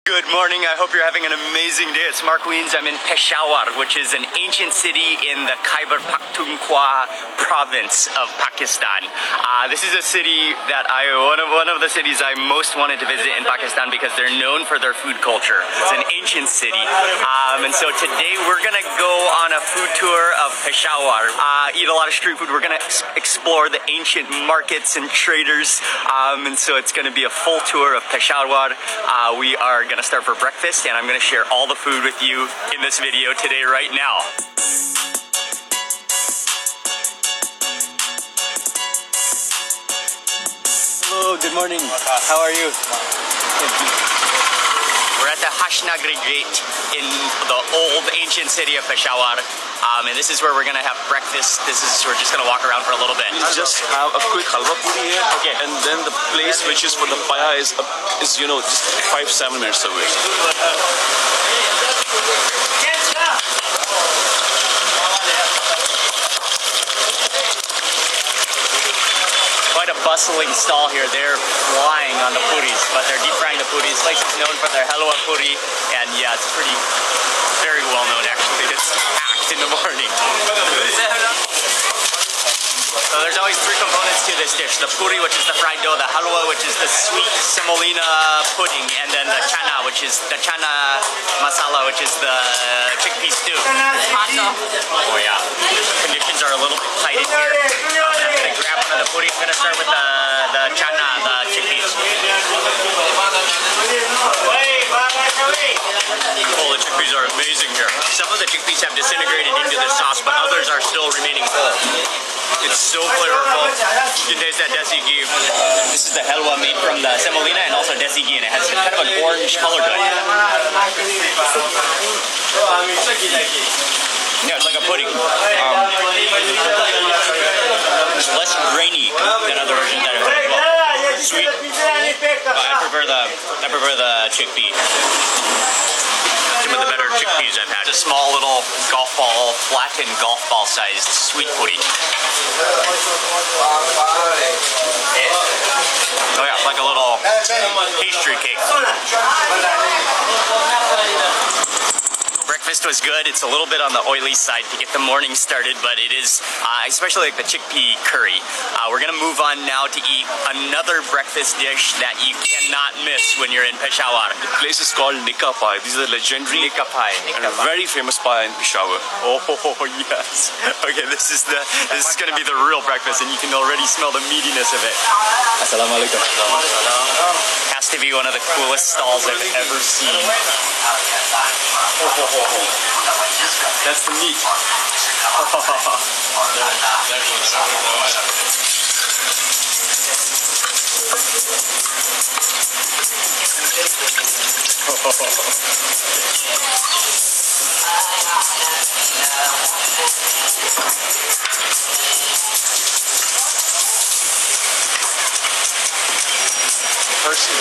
Good morning, I hope you're having an amazing day. It's Mark Weens. I'm in Peshawar, which is an ancient city in the Khyber Pakhtunkhwa province of Pakistan. This is a city that one of the cities I most wanted to visit in Pakistan because they're known for their food culture. It's an ancient city. And so today we're gonna go on a food tour of Peshawar, eat a lot of street food. We're gonna explore the ancient markets and traders. And so it's gonna be a full tour of Peshawar. We are gonna start for breakfast, and I'm gonna share all the food with you in this video today right now. Hello, good morning. How are you? We're at the Hashnagri Gate in the old ancient city of Peshawar. And this is where we're gonna have breakfast. We're just gonna walk around for a little bit. We'll just have a quick halwa puri here. Okay. And then the place which is for the paya is just 5-7 minutes away. Quite a bustling stall here. They're flying on the puris, but they're deep frying the puris. This place is known for their halwa puri, and yeah, it's very well known actually. It's packed in the morning. So there's always three components to this dish: the puri, which is the fried dough; the halwa, which is the sweet semolina pudding; and then the chana, which is the chana masala, which is the chickpea stew. Oh yeah, conditions are a little bit tight in here. I'm gonna grab one of the puri. I'm gonna start with the chana, the chickpeas. Oh, the chickpeas are amazing here. Some of the chickpeas have disintegrated into the sauce, but others are still remaining whole. It's so flavorful. You can taste that desi ghee. This is the halwa made from the semolina and also desi ghee, and it has kind of an orange color to it. Yeah, it's like a pudding. It's less grainy than other versions that I've heard as well. Sweet. I prefer the chickpea. Some of the better chickpeas I've had. It's a small little flattened golf ball sized sweet puri. Oh yeah, like a little pastry cake. Breakfast was good. It's a little bit on the oily side to get the morning started, but it is, especially like the chickpea curry. We're gonna move on now to eat another breakfast dish that you cannot miss when you're in Peshawar. The place is called Nikka Pie. These are legendary Nikka Pie. and a very famous pie in Peshawar. Oh yes. Okay, this is gonna be the real breakfast, and you can already smell the meatiness of it. Assalamu alaikum. Has to be one of the coolest stalls I've ever seen. That's the meat. Person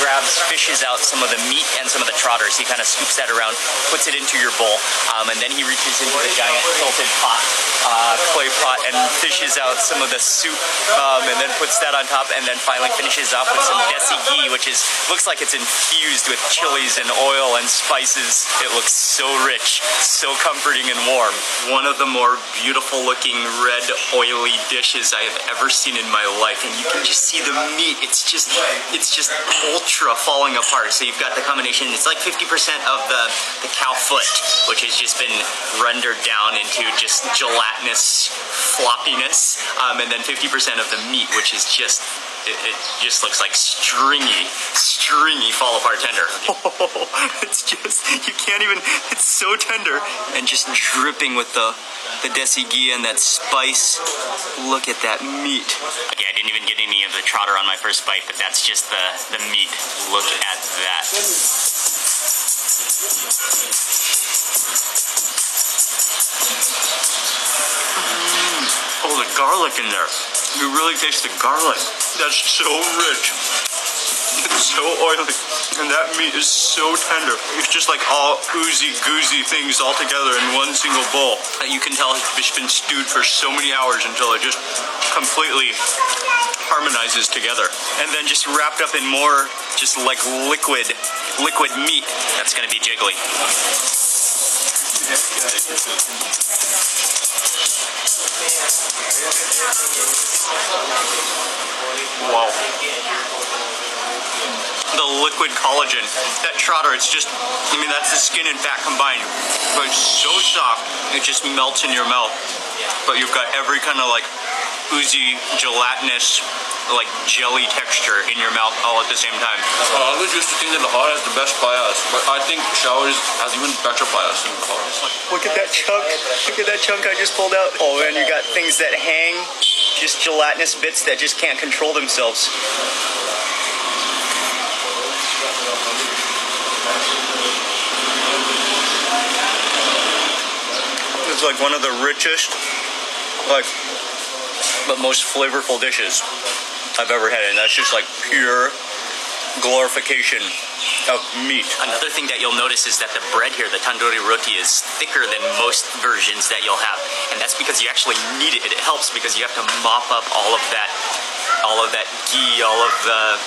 fishes out some of the meat and some of the trotters. He kind of scoops that around, puts it into your bowl, and then he reaches into the giant tilted pot, clay pot, and fishes out some of the soup, and then puts that on top, and then finally finishes off with some desi ghee, which looks like it's infused with chilies and oil and spices. It looks so rich, so comforting and warm. One of the more beautiful looking red oily dishes I have ever seen in my life, and you can just see the meat. It's just ultra falling apart. So you've got the combination, it's like 50% of the cow foot, which has just been rendered down into just gelatinous floppiness, and then 50% of the meat, which is just, it just looks like stringy fall apart tender. It's just, you can't even, it's so tender and just dripping with the desi ghee and that spice. Look at that meat. Okay, I didn't even get any of the trotter on my first bite, but that's just the meat. Look at that. Oh, the garlic in there. You really taste the garlic. That's so rich. It's so oily, and that meat is so tender. It's just like all oozy goozy things all together in one single bowl. That you can tell has just been stewed for so many hours until it just completely harmonizes together. And then just wrapped up in more just like liquid meat. That's gonna be jiggly. Wow. The liquid collagen. That trotter, it's just, I mean, that's the skin and fat combined. But it's so soft, it just melts in your mouth. But you've got every kind of like oozy, gelatinous, like jelly texture in your mouth all at the same time. I always used to think that Lahore has the best payas, but I think Peshawar has even better payas than Lahore. Look at that chunk. Look at that chunk I just pulled out. Oh, and you got things that hang, just gelatinous bits that just can't control themselves. It's like one of the richest, but most flavorful dishes I've ever had, and that's just like pure glorification of meat. Another thing that you'll notice is that the bread here, the tandoori roti, is thicker than most versions that you'll have, and that's because you actually need it. It helps because you have to mop up all of that ghee, all of the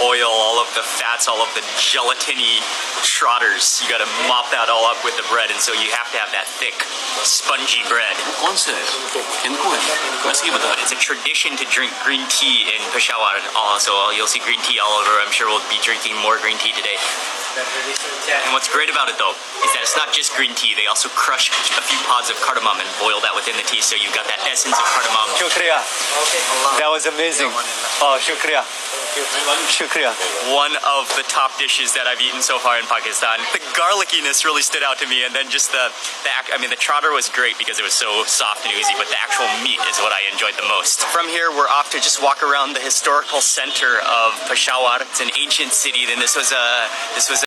oil, all of the fats, all of the gelatiny trotters. You got to mop that all up with the bread, and so you have to have that thick, spongy bread. It's a tradition to drink green tea in Peshawar. Also, you'll see green tea all over. I'm sure we'll be drinking more green tea today. And what's great about it, though, is that it's not just green tea. They also crush a few pods of cardamom and boil that within the tea, so you've got that essence of cardamom. Shukriya. That was amazing. Oh, shukriya. Shukriya. One of the top dishes that I've eaten so far in Pakistan. The garlickiness really stood out to me, and then just the trotter was great because it was so soft and oozy, but the actual meat is what I enjoyed the most. From here, we're off to just walk around the historical center of Peshawar. It's an ancient city, and this was